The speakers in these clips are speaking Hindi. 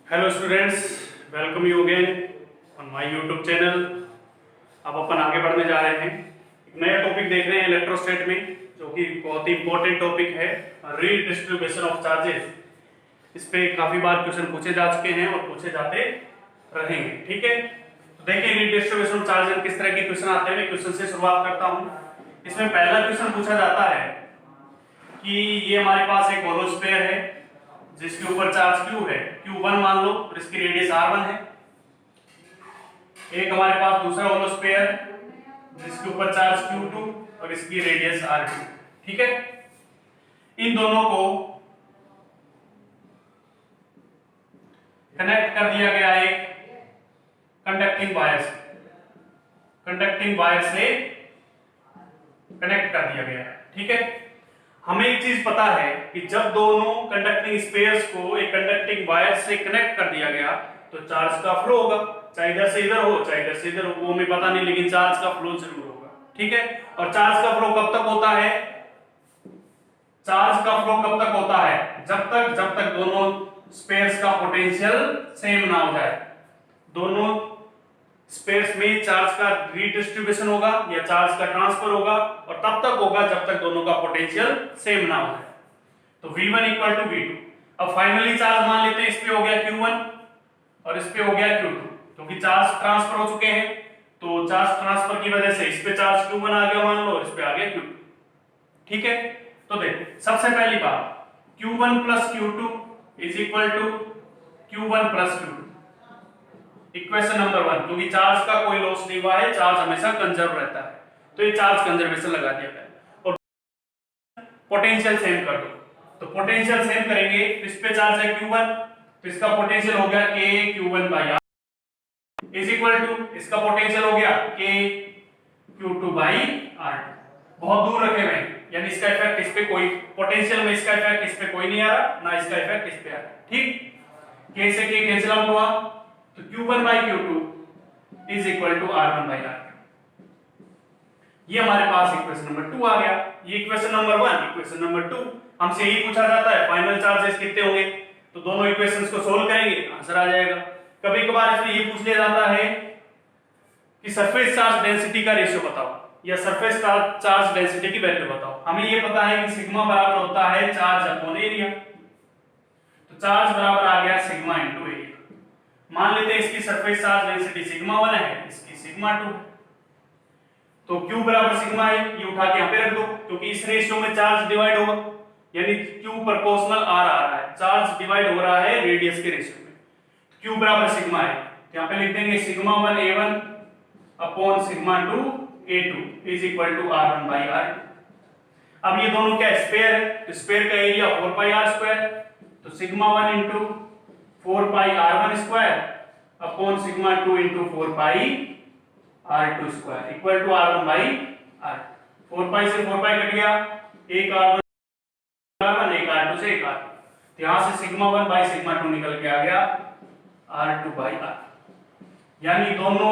Hello students, welcome you again on my YouTube channel. अब अपन आगे बढ़ने जा रहे हैं, एक नया टॉपिक देख रहे हैं इलेक्ट्रोस्टैट में, जो कि बहुत ही इंपॉर्टेंट टॉपिक है, रीडिस्ट्रीब्यूशन ऑफ चार्जेस। इस पे काफी बार क्वेश्चन पूछे जा चुके हैं और पूछे जाते रहेंगे। ठीक है, तो देखिए रीडिस्ट्रीब्यूशन ऑफ चार्जेस किस तरह के क्वेश्चन आते हैं। मैं क्वेश्चन से शुरुआत करता हूँ। इसमें पहला क्वेश्चन पूछा जाता है कि ये हमारे पास एक होलो स्फीयर है जिसके ऊपर चार्ज Q है, Q1 मान लो, और इसकी रेडियस R1 है। एक हमारे पास दूसरा होलो स्फीयर जिसके ऊपर चार्ज Q2 और इसकी रेडियस R2। ठीक है, इन दोनों को कनेक्ट कर दिया गया एक कंडक्टिंग वायर से, कनेक्ट कर दिया गया है। ठीक है, हमें एक चीज पता है कि जब दोनों कंडक्टिंग स्पेयर्स को एक कंडक्टिंग वायर से कनेक्ट कर दिया गया तो चार्ज का फ्लो होगा, चाहे इधर से इधर हो चाहे इधर से इधर हो, वो हमें पता नहीं, लेकिन चार्ज का फ्लो जरूर होगा। ठीक है, और चार्ज का फ्लो कब तक होता है? चार्ज का फ्लो कब तक होता है? जब तक दोनों स्पेयर्स का पोटेंशियल सेम ना हो जाए। दोनों स्पेयर्स में चार्ज का रीडिस्ट्रीब्यूशन होगा या चार्ज का ट्रांसफर होगा, और तब तक होगा जब तक दोनों का पोटेंशियल सेम ना हो जाए। तो V1 इक्वल टू V2। अब फाइनली चार्ज मान लेते हैं इस पे हो गया Q1 और इस पे हो गया Q2, क्योंकि चार्ज ट्रांसफर हो चुके हैं। तो चार्ज ट्रांसफर की वजह से इस पे चार्ज Q1 आ गया मान लो, और इस पे आ गया Q2। ठीक है, तो देखो सबसे पहली बात, Q1 plus Q2 is equal to Q1 plus Q2, equation number 1। क्योंकि चार्ज का कोई लॉस नहीं हुआ है, चार्ज हमेशा कंजर्व रहता है, तो ये चार्ज कंजर्वेशन लगा दिया गया। और पोटेंशियल सेम कर दो, तो पोटेंशियल सेम करेंगे, इस पे चार्ज है Q1 तो इसका पोटेंशियल हो गया K Q1 by R is equal to इसका पोटेंशियल हो गया K Q2 बाई R। बहुत दूर रखे हुए, यानी इसका इफेक्ट इस पे कोई, पोटेंशियल में इसका इफेक्ट इस पे कोई नहीं आ रहा, ना इसका इफेक्ट इस पे आ रहा। ठीक, K से K कैंसिल आउट हुआ, तो Q1 by Q2 is equal to R1 by R। ये हमारे पास इक्वेशन नंबर 2 आ गया। ये इक्वेशन नंबर 1। इक्वेशन नंबर 2 हमसे यही पूछा जाता है फाइनल चार्जेस कितने होंगे, तो दोनों इक्वेशंस को सोल्व करेंगे, आंसर आ जाएगा। कभी कभार इसमें ये पूछ लिया जाता है कि सरफेस चार्ज डेंसिटी का रेशियो बताओ या सरफेस चार्ज डेंसिटी की वैल्यू बताओ। हमें ये पता है कि सिग्मा बराबर होता है चार्ज अपॉन एरिया, तो चार्ज बराबर आ गया सिग्मा इनटू एरिया। मान लेते हैं इसकी सरफेस चार्ज डेंसिटी सिग्मा 1 है, इसकी सिग्मा 2 है, तो Q बराबर सिग्मा है, ये उठा के यहां पे रख दो, क्योंकि इस रेशियो में चार्ज डिवाइड होगा, यानी Q प्रोपोर्शनल R आ रहा है, चार्ज डिवाइड हो रहा है रेडियस के रेशियो में। Q बराबर सिग्मा है, यहां पे लिख देंगे sigma 1 A1 upon sigma 2 A2 is equal to R1 by R। अब ये दोनों क्या स्क्वायर है, तो स्क्वायर का एरिया 4 पाई R स्क्वायर, तो sigma 1 into 4 pi R1 square upon sigma 2 into 4 pi R2 square equal to R1 by R। 4 pi से 4 पाई कट गया, एक R1 एक R2 से एक R2, तो यहां से सिग्मा 1 बाई सिग्मा 2 निकल के आ गया R2 बाई R। यानी दोनों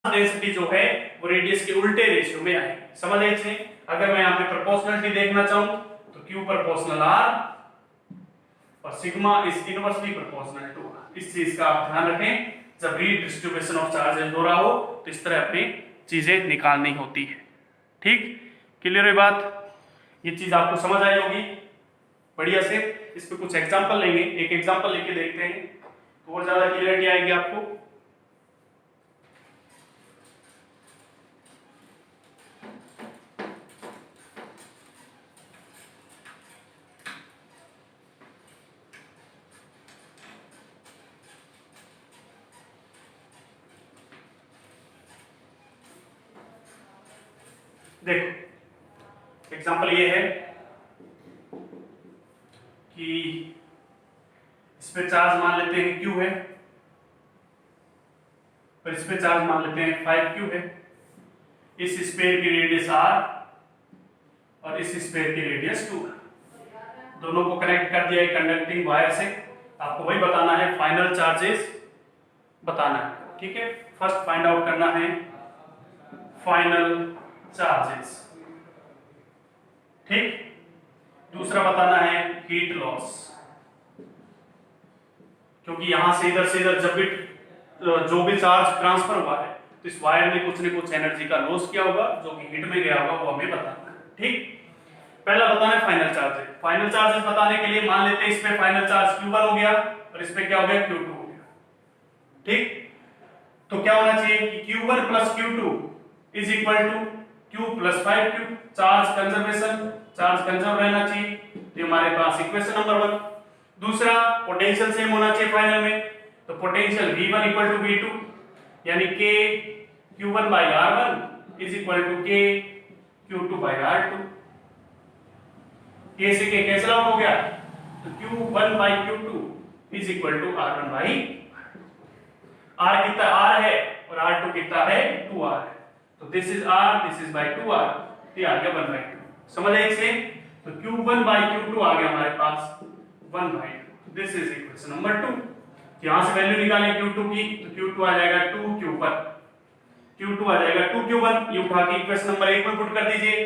डेंसिटी जो है वो रेडियस के उल्टे रेशियो में आए। समझ आए इसमें? अगर मैं यहाँ पे प्रोपोर्शनलिटी देखना चाहूं तो Q प्रोपोर्शनल R और sigma is inversely proportional to R। इस चीज का आप ध्यान रखें, जब रीडिस्ट्रीब्यूशन ऑफ चार्जेस हो रहा हो तो इस तरह अपनी चीजें निकालनी होती है। ठीक, क्लियर है बात? ये चीज आपको समझ आई होगी बढ़िया से। इस पे कुछ एग्जांपल लेंगे, एक एग्जांपल लेके देखते हैं तो और ज्यादा क्लियरिटी आएगी आपको। देखो एग्जांपल ये है कि इस पे चार्ज मान लेते हैं Q है और इस पे चार्ज मान लेते हैं 5Q है। इस स्फीयर की रेडियस R और इस स्फीयर की रेडियस 2 है। दोनों को कनेक्ट कर दिया एक कंडक्टिंग वायर से। आपको वही बताना है, फाइनल चार्जेस बताना है। ठीक है, फर्स्ट फाइंड आउट करना है फाइनल चार्जेस। ठीक, दूसरा बताना है हीट लॉस, क्योंकि यहां से इधर जब भी जो भी चार्ज ट्रांसफर हुआ है तो इस वायर ने कुछ न कुछ एनर्जी का लॉस किया होगा जो कि हीट में गया होगा, वो हमें बताना है। ठीक, पहला बताना है फाइनल चार्जेस। फाइनल चार्जेस बताने के लिए मान लेते हैं इसमें फाइनल चार्ज Q1 हो गया और इसमें क्या हो गया Q2 हो गया। ठीक, तो क्या होना चाहिए कि Q1 plus Q2 is equal to Q plus 5Q। Charge conserve रहना चाहिए, तो हमारे पास इक्वेशन नंबर 1। दूसरा, पोटेंशियल सेम होना चाहिए फाइनल में, तो potential V1 equal to V2, यानी K Q1 by R1 is equal to K Q2 by R2। K से K कैंसिल आउट हो गया, तो Q1 by Q2 is equal to R1 by R कितना R है और R2 कितना है 2R है, तो this is R, this is by 2R, ये आ गया 1 बाई 2। समझ आए इसे, तो Q1 बाई Q2 आ गया हमारे पास 1 by 2। This is equation number 2। यहां से वैल्यू निकालें Q2 की, तो Q2 आ जाएगा 2Q1, Q2 आ जाएगा 2Q1। ये उठा के इक्वेशन नंबर 1 में पुट कर दीजिए,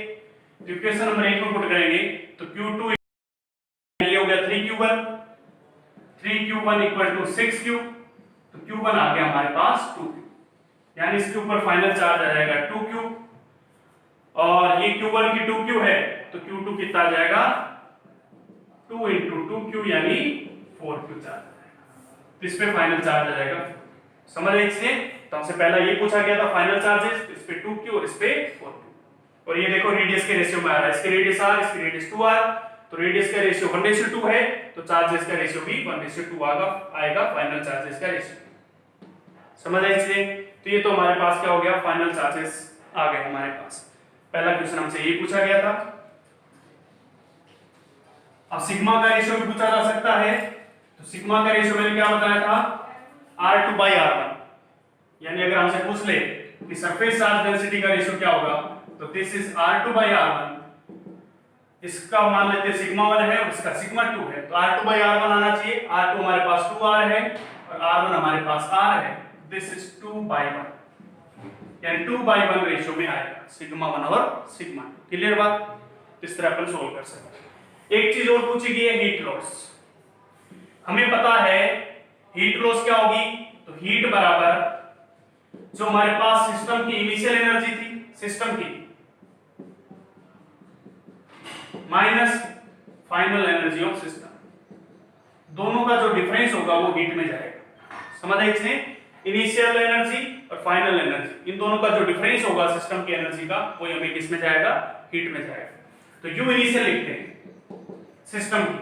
तो इक्वेशन नंबर 1 में पुट करेंगे तो Q2 ये हो गया 3Q1, 3Q1 equal to 6Q, तो Q1 आ गया हमारे पास 2Q, यानी इसके ऊपर फाइनल चार्ज आ जाएगा 2Q, और ये Q1 की 2Q है तो Q2 कितना आ जाएगा 2 into 2Q यानी 4Q चार्ज आ जाएगा, तो इस पे फाइनल चार्ज आ जाएगा। समझ रहे इससे, तो हमसे पहला ये पूछा गया था फाइनल चार्जेस, इस पे 2Q और इस पे 4Q, और ये देखो रेडियस के रेशियो में आ रहा है, इसके रेडियस R, इसकी रेडियस 2R, तो रेडियस का रेशियो 1:2 है, तो चार्जेस का रेशियो भी 1:2 आएगा फाइनल चार्जेस का रेशियो। समझ आए इसलिए, तो ये तो हमारे पास क्या हो गया, फाइनल चार्जेस आ गए हमारे पास। पहला क्वेश्चन हमसे ये पूछा गया था। अब सिग्मा का रेशियो भी पूछा जा सकता है, तो सिग्मा का रेशियो मैंने क्या बताया था R2 बाई R1, यानी अगर हमसे पूछ ले कि सरफेस चार्ज डेंसिटी का रेशियो क्या होगा, तो this is R2 by R1, इसका मान लेते सिग्मा 1 है और इसका सिग्मा 2 है, तो R2 बाई R1 आना चाहिए। R2 हमारे पास 2R है और R1 हमारे पास R है, दिस इज 2 बाई 1, यानी 2 बाई 1 रेशियो में आएगा सिग्मा 1 और सिग्मा 2। क्लियर बात, इस तरह अपन सोल्व कर सकते हैं। एक चीज और पूछी गई है हीट लॉस। हमें पता है हीट लॉस क्या होगी, तो हीट बराबर जो हमारे पास सिस्टम की इनिशियल एनर्जी थी सिस्टम की minus final energy of system, दोनों का जो डिफरेंस होगा वो हीट में जाएगा। समझ आए इसने, इनिशियल एनर्जी और फाइनल एनर्जी, इन दोनों का जो डिफरेंस होगा सिस्टम की एनर्जी का, वो हमें किस में जाएगा, हीट में जाएगा। तो यू इनिशियल लिखते हैं सिस्टम की,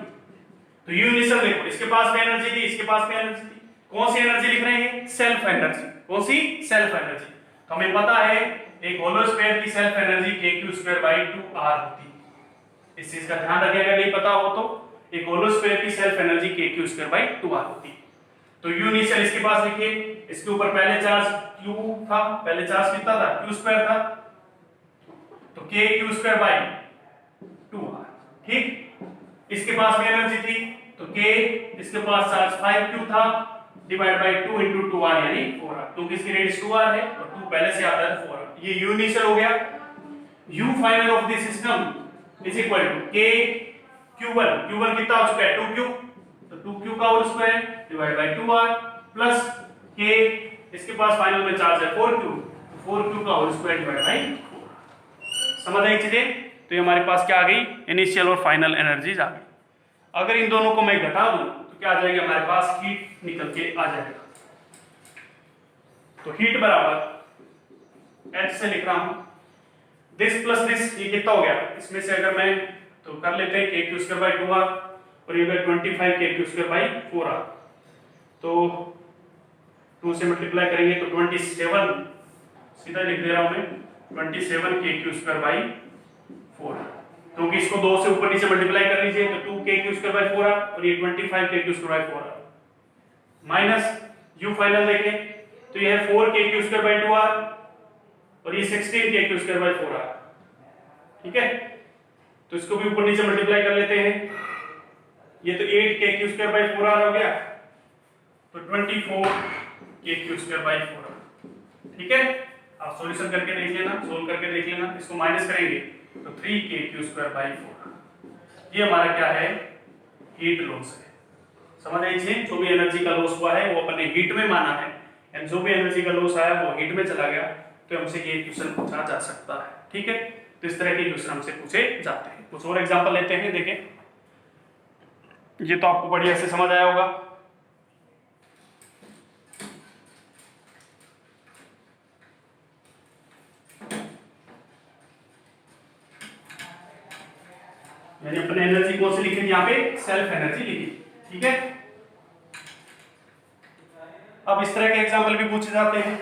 तो यू इनिशियल देखो, इसके पास भी एनर्जी थी, इसके पास भी एनर्जी थी, कौन सी एनर्जी लिख रहे हैं, सेल्फ एनर्जी। कौन सी, सेल्फ एनर्जी। तो हमें पता है एक होलो स्फीयर की सेल्फ एनर्जी kq²/2r होती है, इस चीज का ध्यान रखिएगा, नहीं पता हो तो। एक होलो स्फीयर की सेल्फ एनर्जी kq²/2r होती है। तो यू इनिशियल इसके पास लिखिए, इसके ऊपर पहले चार्ज q था, पहले चार्ज कितना था, q² था, तो kq²/2r। ठीक, इसके पास भी एनर्जी थी, तो k, इसके पास चार्ज 5q था, डिवाइड बाय 2 into 2r यानी 4r, क्योंकि इसकी रेडियस 2r है और 2 पहले से आता है 4r। ये u इनिशियल हो गया। u final of the system is equal to k q1 कितना हो चुका है 2q, तो 2q का whole square divide by 2r plus k, इसके पास फाइनल में चार्ज है 4q, तो 4q का होल स्क्वायर डिवाइड बाय 4। समझ आई चीजें, तो ये हमारे पास क्या आ गई, इनिशियल और फाइनल एनर्जीज आ गई। अगर इन दोनों को मैं घटा दूं तो क्या आ जाएगा, हमारे पास हीट निकल के आ जाएगा। तो हीट बराबर H से लिख रहा हूं, दिस प्लस दिस, ये कितना हो गया, इसमें से अगर मैं तो कर लेते हैं kq²/2r और ये 25 kq²/4r, तो 2 से मल्टीप्लाई करेंगे तो 27, सीधा लिख दे रहा हूं मैं 27 kq²/4r, क्योंकि इसको 2 से ऊपर नीचे मल्टीप्लाई कर लीजिए तो 2 kq²/4r और ये 25 kq²/4r माइनस u फाइनल देखें तो ये है 4 kq²/2r और ये 16 kq²/4r। ठीक है, तो इसको भी ऊपर नीचे मल्टीप्लाई कर लेते हैं, ये तो 8 kq²/4r हो गया, तो 24 kq²/4r। ठीक है, आप सॉल्यूशन करके देख लेना, सोल्व करके देख लेना, इसको माइनस करेंगे तो 3 kq²/4r। ये हमारा क्या है, हीट लॉस है। समझ आई छे, जो भी एनर्जी का लॉस हुआ है वो अपने हीट में माना है, एंड जो भी एनर्जी का लॉस आया वो हीट में चला गया, तो हमसे ये क्वेश्चन पूछा जा सकता है। ठीक है, तो इस तरह के क्वेश्चन हमसे पूछे जाते हैं। कुछ और एग्जांपल लेते हैं, देखें। ये तो आपको बढ़िया से समझ आया होगा। मैंने अपने एनर्जी कौन सी लिखी थी, यहाँ पे सेल्फ एनर्जी लिखी। ठीक है, अब इस तरह के एग्जांपल भी पूछे जाते हैं।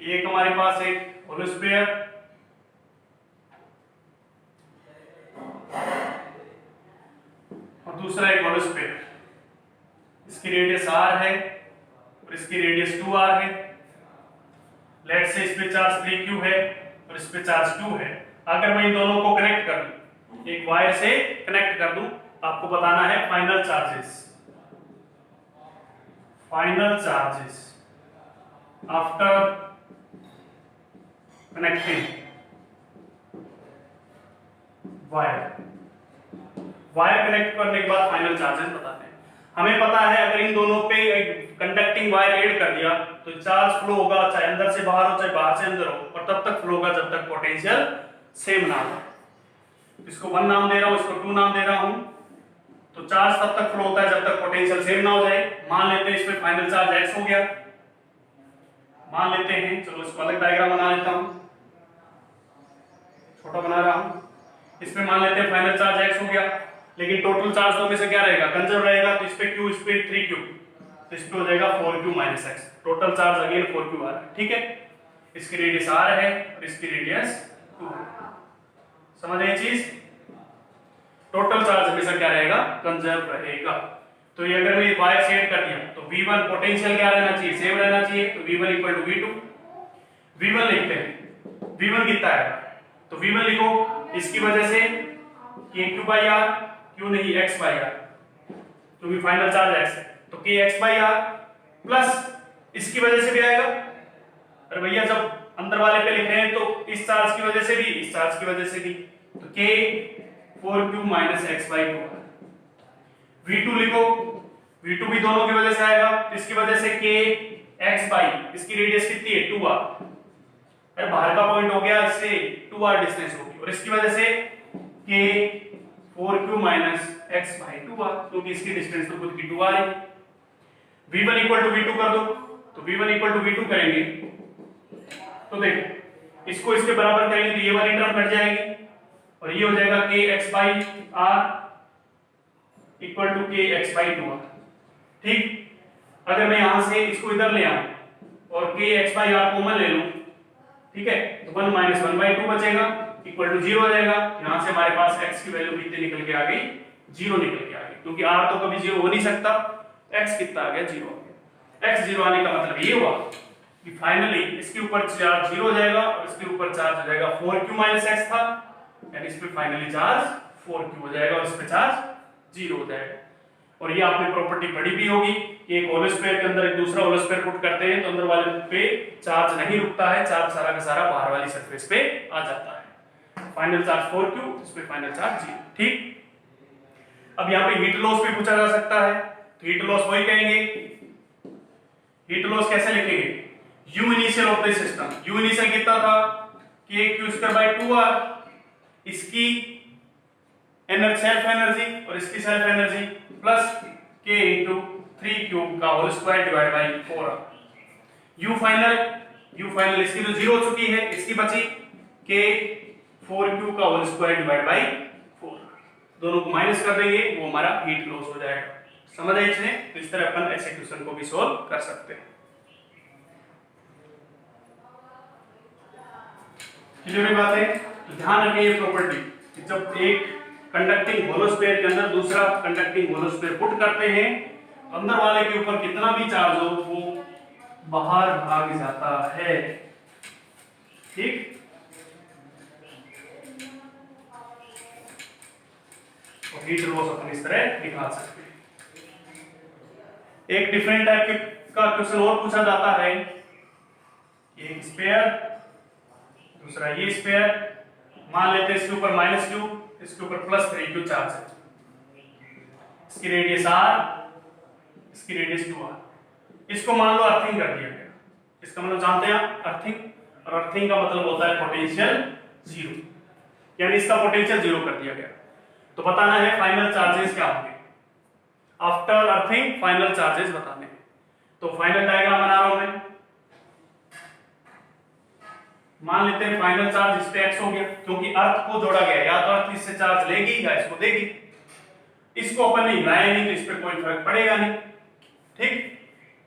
एक हमारे पास एक होल स्फीयर, और दूसरा एक होल स्फीयर, इसकी रेडियस r है और इसकी रेडियस 2r है। लेट से इस पे चार्ज 3q है और इस पे चार्ज 2 है। अगर मैं इन दोनों को कनेक्ट कर दूं, एक वायर से कनेक्ट कर दूं, आपको बताना है final charges after connecting wire connect करने के बाद फाइनल चार्जेस बताते हैं। हमें पता है अगर इन दोनों पे कंडक्टिंग वायर ऐड कर दिया तो चार्ज फ्लो होगा, चाहे अंदर से बाहर हो चाहे बाहर से अंदर हो, और तब तक फ्लो होगा जब तक पोटेंशियल सेम ना हो। इसको 1 नाम दे रहा हूं, इसको 2 नाम दे रहा हूं। तो चार्ज तब तक फ्लो होता है जब तक पोटेंशियल सेम ना हो जाए। मान लेते हैं इसमें फाइनल चार्ज x हो गया, मान लेते हैं। चलो इसको अलग डायग्राम बना लेता हूं, छोटा बना रहा हूं। इसमें मान लेते हैं फाइनल चार्ज x हो गया, लेकिन टोटल चार्ज दो में से क्या रहेगा, कंजर्व रहेगा। तो इस पे q, इस पे 3q, तो इस पे हो जाएगा 4q - x। Total charge again 4q आ रहा है। ठीक है, इसकी रेडियस r है और इसकी रेडियस 2 है। समझ आई चीज? टोटल चार्ज हमेशा क्या रहेगा, कंजर्व रहेगा। तो ये अगर मैं वायर सेट कर दिया तो V1 पोटेंशियल क्या रहना चाहिए, सेम रहना चाहिए। तो V1 = V2। V1 लिखते हैं, V1 कितना है, तो V1 लिखो इसकी वजह से kq/r, क्यों नहीं x/r, क्योंकि फाइनल चार्ज x है। तो kx/r प्लस इसकी वजह से भी आएगा। अरे भैया जब अंदर वाले पे लिख रहे हैं तो इस चार्ज की वजह से भी, इस चार्ज की वजह से भी, तो k 4q - x/2। V2 लिखो, V2 भी दोनों की वजह से आएगा। इसकी वजह से k x/, इसकी रेडियस कितनी है, 2r। अरे बाहर का पॉइंट हो गया, इससे 2r डिस्टेंस होगी, और इसकी वजह से k 4q - x/2r, क्योंकि इसकी डिस्टेंस तो खुद की 2r है। V1 = V2 कर दो, तो V1 = V2 करेंगे तो देखो इसको इसके बराबर करेंगे तो ये वाली टर्म कट जाएगी और ये हो जाएगा k x/r = k x/2r। ठीक, अगर मैं यहां से इसको इधर ले आऊं और k x/r कॉमन ले लूं, ठीक है, तो 1 - 1/2 बचेगा, = 0 हो जाएगा। यहां से हमारे पास x की वैल्यू कितनी निकल के आ गई, 0 निकल के आ गई, क्योंकि r तो कभी 0 हो नहीं सकता। x कितना आ गया, 0 हो गया। x 0 आने का मतलब ये हुआ कि फाइनली इसके ऊपर चार्ज 0 हो जाएगा और इसके ऊपर चार्ज हो जाएगा 4q - x था, यानी इस पे फाइनली चार्ज 4q हो जाएगा और इस पे चार्ज 0 हो जाएगा। और ये आपने प्रॉपर्टी पढ़ी भी होगी कि एक होल स्फीयर के अंदर एक दूसरा होल स्फीयर पुट करते हैं तो अंदर वाले पे चार्ज नहीं रुकता है, चार्ज सारा का सारा बाहर वाली सरफेस पे आ जाता है। फाइनल चार्ज 4q, इस पे फाइनल चार्ज 0। ठीक, अब यहाँ पे हीट लॉस भी पूछा जा सकता है, तो हीट लॉस वही कहेंगे। हीट लॉस कैसे लिखेंगे, U initial of the system. U initial कितना था, kq²/2r, इसकी एनर्जी सेल्फ एनर्जी और इसकी self energy plus k × 3q का whole square divide by 4r। U final इसकी तो 0 हो चुकी है, इसकी बची k 4q का whole square divide by 4r। दोनों को माइनस कर देंगे, वो हमारा हीट लॉस हो जाएगा। समझ आए इसने? तो इस तरह अपन ऐसे क्वेश्चन को भी सॉल्व कर सकते हैं। क्लियर बात है? तो ध्यान रखिए ये प्रॉपर्टी कि जब एक कंडक्टिंग होलोस्फीयर के अंदर दूसरा कंडक्टिंग होलोस्फीयर पुट करते हैं तो अंदर वाले के ऊपर कितना भी चार्ज हो वो बाहर भाग जाता है। ठीक, और हीट लॉस अपन इस तरह निकाल सकते हैं। एक डिफरेंट टाइप का क्वेश्चन और पूछा जाता है, एक स्फीयर, दूसरा ये स्फीयर, मान लेते हैं इसके ऊपर -q, इसके ऊपर +3q चार्ज है, इसकी रेडियस r, इसकी रेडियस 2r। इसको मान लो अर्थिंग कर दिया गया, इसका मतलब जानते हैं आप अर्थिंग, और अर्थिंग का मतलब होता है पोटेंशियल जीरो, यानी इसका पोटेंशियल जीरो कर दिया गया। तो बताना है फाइनल चार्जेस क्या होंगे आफ्टर अर्थिंग, फाइनल चार्जेस बताने हैं। तो फाइनल डायग्राम बना रहा हूं मैं, मान लेते हैं फाइनल चार्ज इस पे x हो गया, क्योंकि अर्थ को जोड़ा गया, या तो अर्थ इससे चार्ज लेगी या इसको देगी। इसको अपन ने हिलाया नहीं तो इस पे कोई फर्क पड़ेगा नहीं, ठीक।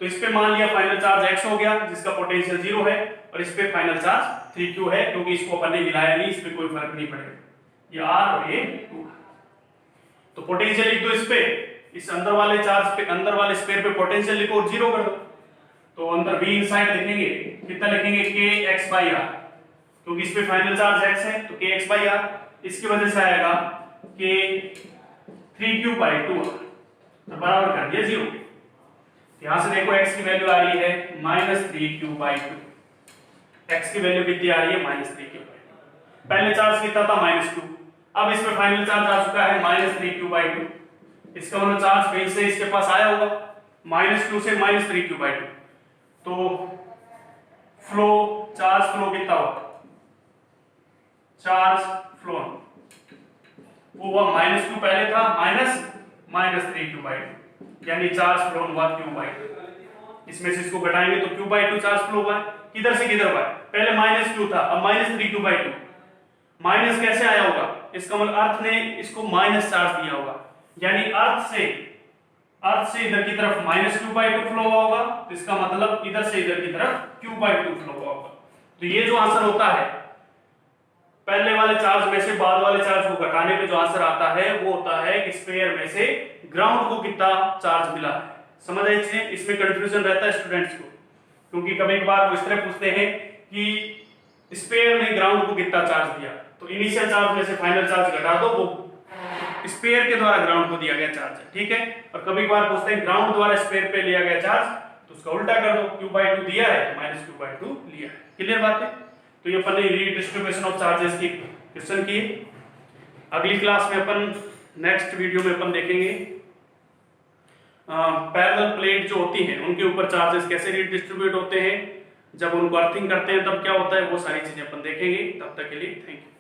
तो इस पे मान लिया फाइनल चार्ज x हो गया, जिसका पोटेंशियल जीरो है, और इस पे फाइनल चार्ज 3q है, क्योंकि इसको अपन ने हिलाया नहीं, इस पे कोई फर्क नहीं पड़ेगा, ये r और ये 2। तो पोटेंशियल लिख दो इस पे, इस अंदर वाले चार्ज पे, अंदर वाले स्फीयर पे पोटेंशियल लिखो और जीरो कर दो। तो अंदर v इनसाइड लिखेंगे, कितना लिखेंगे kx/r, क्योंकि इस पे फाइनल चार्ज x है तो kx/r, इसकी वजह से आएगा k 3q/2r, तो बराबर कर दिया जीरो। यहां से देखो x की वैल्यू आ रही है -3q/2, x की वैल्यू कितनी आ रही है -3q/2। पहले चार्ज कितना था -2, अब इसमें फाइनल चार्ज आ चुका है -3q/2, इसका मतलब चार्ज कहीं से इसके पास आया होगा -2 से -3q/2, तो फ्लो, चार्ज फ्लो कितना होगा, चार्ज फ्लो वो हुआ -2 पहले था -3q/2, यानी चार्ज फ्लो हुआ q/2। इसमें से इसको घटाएंगे तो q/2 चार्ज फ्लो हुआ, किधर से किधर हुआ, पहले -2 था, अब -3q/2। माइनस कैसे आया होगा, इसका मतलब अर्थ ने इसको माइनस चार्ज दिया होगा, यानी अर्थ से इधर की तरफ -q/2 फ्लो हुआ होगा, तो इसका मतलब इधर से इधर की तरफ q/2 फ्लो हुआ होगा। तो ये जो आंसर होता है, पहले वाले चार्ज में से बाद वाले चार्ज को घटाने पे जो आंसर आता है वो होता है कि स्फीयर में से ग्राउंड को कितना चार्ज मिला है। समझ आई चीजें, इसमें कंफ्यूजन रहता है स्टूडेंट्स को, क्योंकि कभी कभार वो इस तरह पूछते हैं कि स्फीयर ने ग्राउंड को कितना चार्ज दिया, तो इनिशियल चार्ज में से फाइनल चार्ज घटा दो, वो स्फीयर के द्वारा ग्राउंड को दिया गया चार्ज है, ठीक है। और कभी कभार पूछते हैं ग्राउंड द्वारा स्फीयर पे लिया गया चार्ज, तो उसका उल्टा कर दो, q/2 दिया है तो -q/2 लिया है। क्लियर बात है। तो ये अपन ने रीडिस्ट्रीब्यूशन ऑफ चार्जेस की क्वेश्चन की। अगली क्लास में अपन, नेक्स्ट वीडियो में अपन देखेंगे पैरेलल प्लेट जो होती हैं उनके ऊपर चार्जेस कैसे रीडिस्ट्रीब्यूट होते हैं, जब उनको अर्थिंग करते हैं तब क्या होता है, वो सारी चीजें अपन देखेंगे। तब तक के लिए थैंक यू।